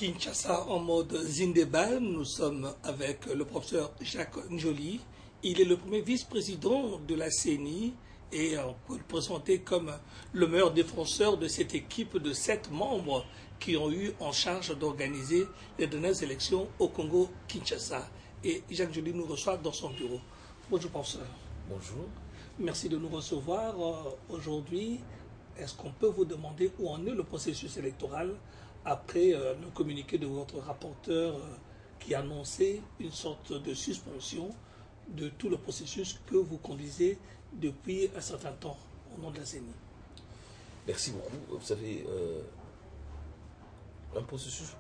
Kinshasa en mode Zindeba. Nous sommes avec le professeur Jacques Njoli. Il est le premier vice-président de la CENI et on peut le présenter comme le meilleur défenseur de cette équipe de 7 membres qui ont eu en charge d'organiser les dernières élections au Congo-Kinshasa. Et Jacques Njoli nous reçoit dans son bureau. Bonjour professeur. Bonjour. Merci de nous recevoir aujourd'hui. Est-ce qu'on peut vous demander où en est le processus électoral après le communiqué de votre rapporteur qui annonçait une sorte de suspension de tout le processus que vous conduisez depuis un certain temps au nom de la CENI? Merci beaucoup. Vous savez, un processus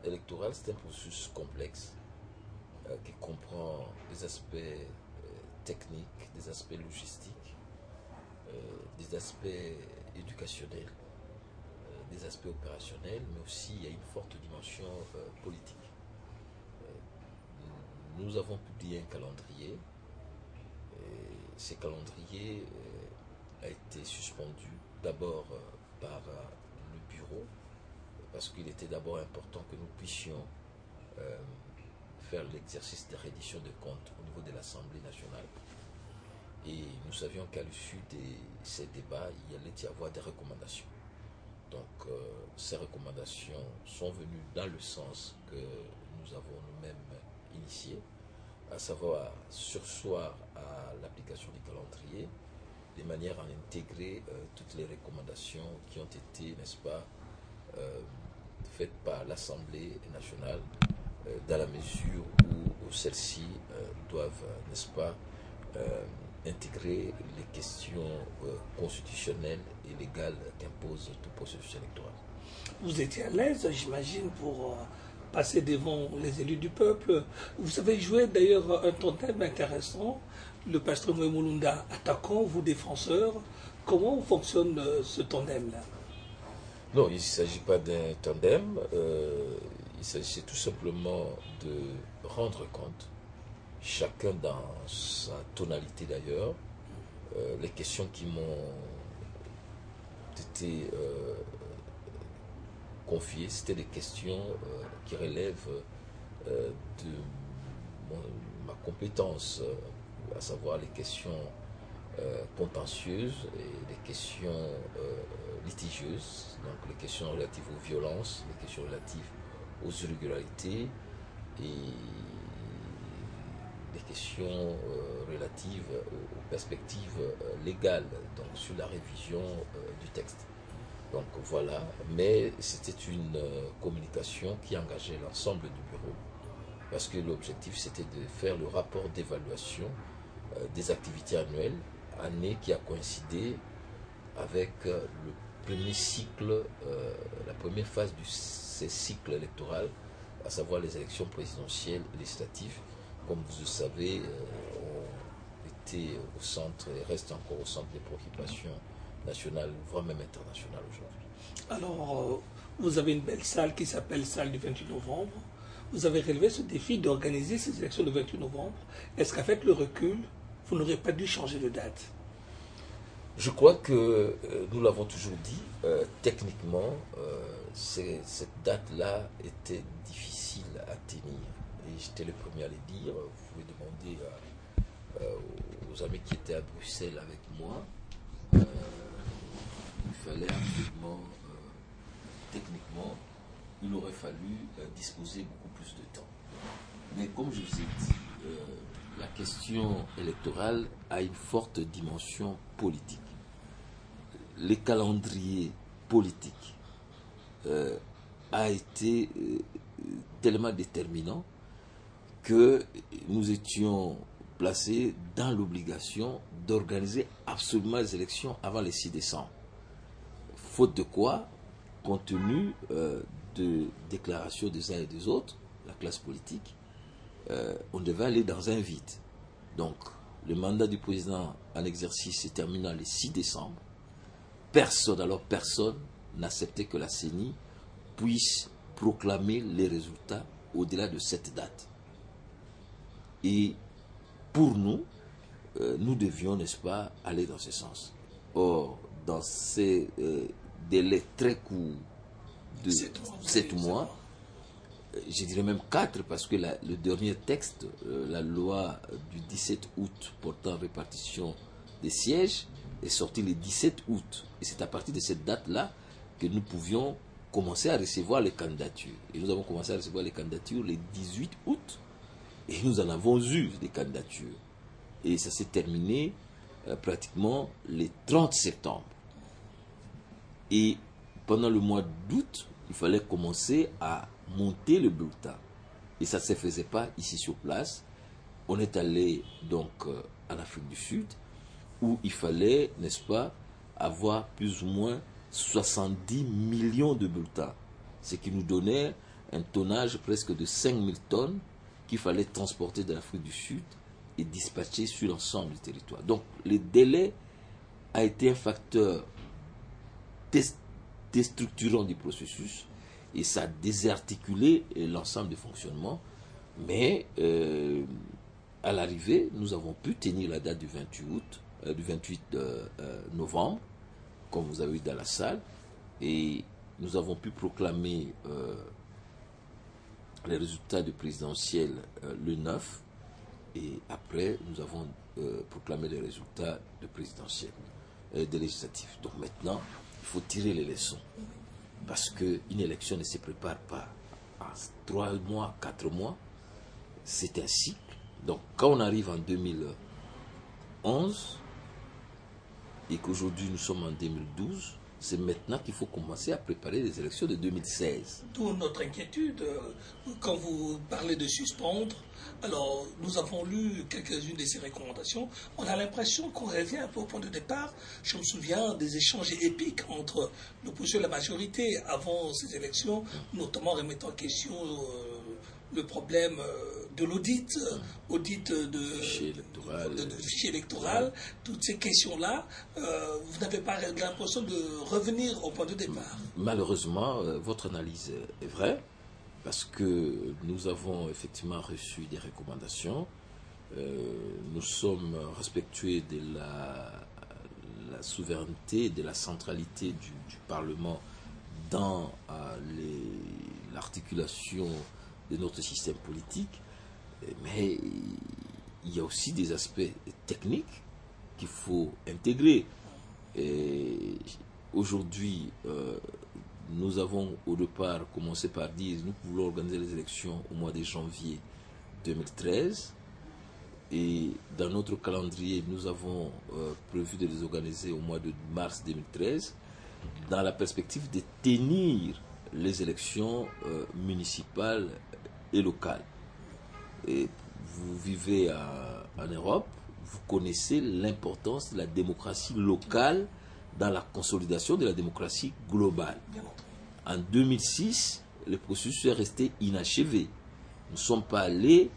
électoral, c'est un processus complexe qui comprend des aspects techniques, des aspects logistiques, des aspects éducationnels, des aspects opérationnels, mais aussi il y a une forte dimension politique. Nous avons publié un calendrier. Et ce calendrier a été suspendu d'abord par le bureau, parce qu'il était d'abord important que nous puissions faire l'exercice de reddition de comptes au niveau de l'Assemblée nationale. Et nous savions qu'à l'issue de ces débats, il y allait y avoir des recommandations. Donc ces recommandations sont venues dans le sens que nous avons nous-mêmes initié, à savoir surseoir à l'application du calendrier, de manière à intégrer toutes les recommandations qui ont été, n'est-ce pas, faites par l'Assemblée nationale, dans la mesure où celles-ci doivent, n'est-ce pas, intégrer les questions constitutionnelles et légales qu'impose tout processus électoral. Vous étiez à l'aise, j'imagine, pour passer devant les élus du peuple. Vous avez joué d'ailleurs un tandem intéressant, le pasteur Mulunda attaquant, vous défenseur. Comment fonctionne ce tandem-là? Non, il ne s'agit pas d'un tandem, il s'agit tout simplement de rendre compte, chacun dans sa tonalité d'ailleurs, les questions qui m'ont été confiées, c'était des questions qui relèvent de ma compétence, à savoir les questions contentieuses et les questions litigieuses, donc les questions relatives aux violences, les questions relatives aux irrégularités et les questions relatives aux perspectives légales, donc sur la révision du texte. Donc voilà, mais c'était une communication qui engageait l'ensemble du bureau, parce que l'objectif c'était de faire le rapport d'évaluation des activités annuelles, année qui a coïncidé avec le premier cycle, la première phase de ces cycles électoraux, à savoir les élections présidentielles et législatives. Comme vous le savez, on était au centre et reste encore au centre des préoccupations nationales, voire même internationales aujourd'hui. Alors, vous avez une belle salle qui s'appelle salle du 28 novembre. Vous avez relevé ce défi d'organiser ces élections le 28 novembre. Est-ce qu'avec le recul, vous n'aurez pas dû changer de date? Je crois que nous l'avons toujours dit, techniquement, cette date-là était difficile à tenir. Et j'étais le premier à le dire. Vous pouvez demander aux amis qui étaient à Bruxelles avec moi. Il fallait absolument, techniquement, il aurait fallu disposer beaucoup plus de temps. Mais comme je vous ai dit, la question électorale a une forte dimension politique. Le calendrier politique a été tellement déterminant que nous étions placés dans l'obligation d'organiser absolument les élections avant le 6 décembre. Faute de quoi, compte tenu de déclarations des uns et des autres, la classe politique, on devait aller dans un vide. Donc, le mandat du président en exercice se terminant le 6 décembre. Personne n'acceptait que la CENI puisse proclamer les résultats au-delà de cette date. Et pour nous, nous devions, n'est-ce pas, aller dans ce sens. Or, dans ces délais très courts de 7 mois, je dirais même 4, parce que le dernier texte, la loi du 17 août portant répartition des sièges, est sorti le 17 août. Et c'est à partir de cette date-là que nous pouvions commencer à recevoir les candidatures. Et nous avons commencé à recevoir les candidatures le 18 août. Et nous en avons eu des candidatures. Et ça s'est terminé pratiquement le 30 septembre. Et pendant le mois d'août, il fallait commencer à monter le bulletin. Et ça ne se faisait pas ici sur place. On est allé donc en Afrique du Sud, où il fallait, n'est-ce pas, avoir plus ou moins 70 millions de bulletins. Ce qui nous donnait un tonnage presque de 5000 tonnes qu'il fallait transporter de l'Afrique du Sud et dispatcher sur l'ensemble du territoire. Donc le délai a été un facteur déstructurant du processus et ça a désarticulé l'ensemble du fonctionnement. Mais à l'arrivée, nous avons pu tenir la date du 28 novembre, comme vous avez vu dans la salle, et nous avons pu proclamer les résultats du présidentiel le 9, et après nous avons proclamé les résultats du présidentiel, des législatifs. Donc maintenant, il faut tirer les leçons, parce qu'une élection ne se prépare pas en 3 mois, 4 mois, c'est un cycle. Donc quand on arrive en 2011, et qu'aujourd'hui nous sommes en 2012, c'est maintenant qu'il faut commencer à préparer les élections de 2016. D'où notre inquiétude quand vous parlez de suspendre. Alors, nous avons lu quelques-unes de ces recommandations. On a l'impression qu'on revient un peu au point de départ. Je me souviens des échanges épiques entre l'opposition et la majorité avant ces élections, notamment remettant en question le problème de l'audit, audit de fichier électoral, toutes ces questions-là, vous n'avez pas l'impression de revenir au point de départ? Malheureusement, votre analyse est vraie, parce que nous avons effectivement reçu des recommandations. Nous sommes respectueux de la souveraineté, de la centralité du Parlement dans l'articulation de notre système politique, mais il y a aussi des aspects techniques qu'il faut intégrer. Aujourd'hui, nous avons au départ commencé par dire nous voulons organiser les élections au mois de janvier 2013, et dans notre calendrier nous avons prévu de les organiser au mois de mars 2013, dans la perspective de tenir les élections municipales et locales. Et vous vivez en Europe, vous connaissez l'importance de la démocratie locale dans la consolidation de la démocratie globale. En 2006, le processus est resté inachevé. Nous ne sommes pas allés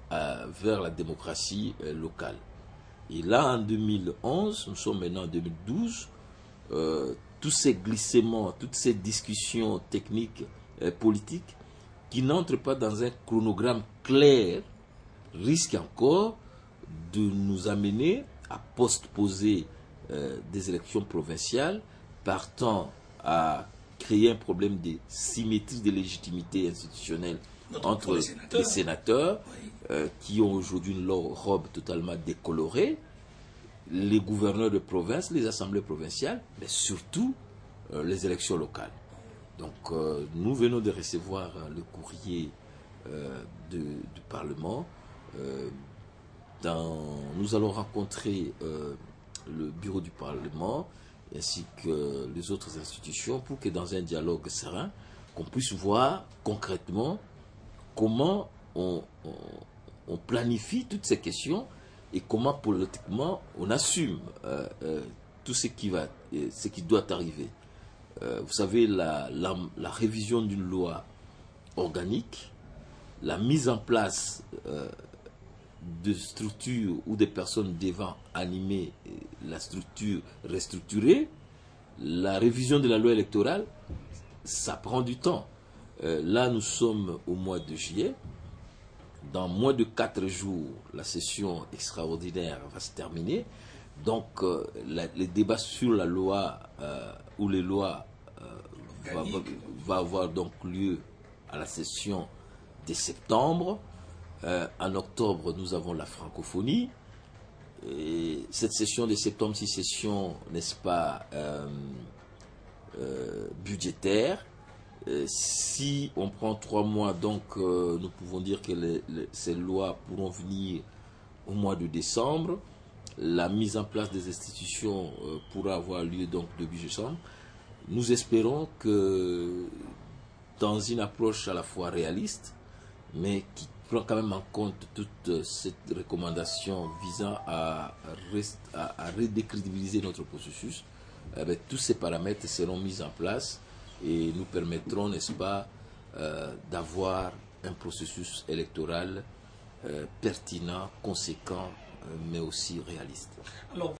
vers la démocratie locale. Et là, en 2011, nous sommes maintenant en 2012, tous ces glissements, toutes ces discussions techniques, politiques, qui n'entrent pas dans un chronogramme clair, risquent encore de nous amener à postposer des élections provinciales, partant à créer un problème de symétrie de légitimité institutionnelle entre les sénateurs, qui ont aujourd'hui leur robe totalement décolorée, les gouverneurs de province, les assemblées provinciales, mais surtout les élections locales. Donc nous venons de recevoir le courrier du Parlement. Nous allons rencontrer le bureau du Parlement ainsi que les autres institutions pour que dans un dialogue serein, qu'on puisse voir concrètement comment on planifie toutes ces questions et comment politiquement on assume tout ce qui doit arriver. Vous savez, la révision d'une loi organique, la mise en place de structures ou de personnes devant animer la structure restructurée, la révision de la loi électorale, ça prend du temps. Là, nous sommes au mois de juillet. Dans moins de 4 jours, la session extraordinaire va se terminer. Donc, les débats sur la loi ou les lois va avoir donc lieu à la session dès septembre. En octobre, nous avons la francophonie. Et cette session de septembre, c'est une session, n'est-ce pas, budgétaire. Si on prend 3 mois, donc nous pouvons dire que ces lois pourront venir au mois de décembre. La mise en place des institutions pourra avoir lieu donc début décembre. Nous espérons que dans une approche à la fois réaliste, mais qui prend quand même en compte toute cette recommandation visant à redécrédibiliser notre processus, tous ces paramètres seront mis en place et nous permettront, n'est-ce pas, d'avoir un processus électoral pertinent, conséquent, mais aussi réaliste. Alors,